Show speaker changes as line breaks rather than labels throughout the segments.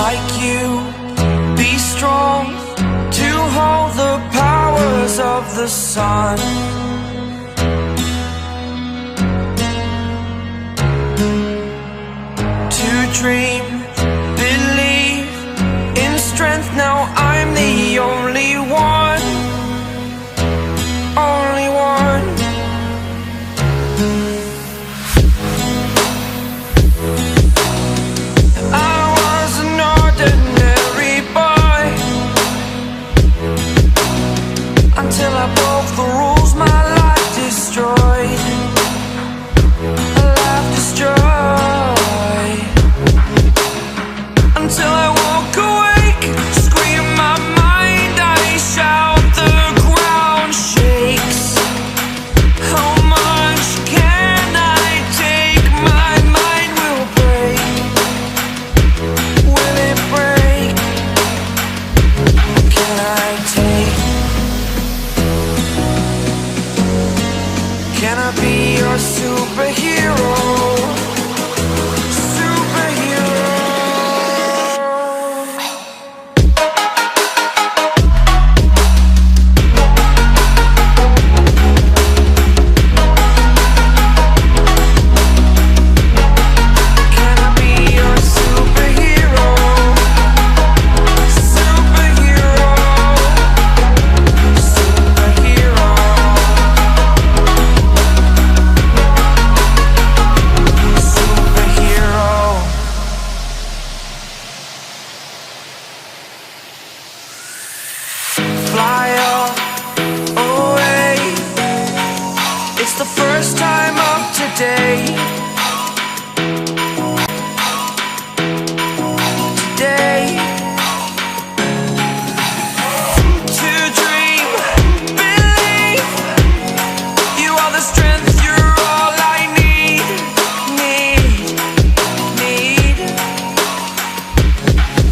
like you, be strong to hold the powers of the sun. To dream, believe in strength, now I'm the only one, only one. I was an ordinary boy until I broke the rules, my life destroyed, a life destroyed. Until I walk awake, scream my mind, I shout, the ground shakes. How much can I take? My mind will break. Will it break? Can I take? Can I be your superhero? Fly away. It's the first time of today. Today. To dream, believe. You are the strength, you're all I need.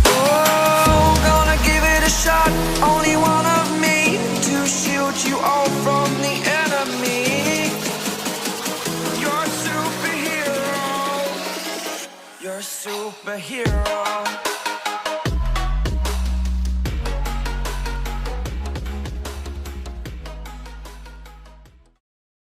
Oh, gonna give it a shot. Only one of me to shield you all from the enemy. You're a superhero. You're a superhero.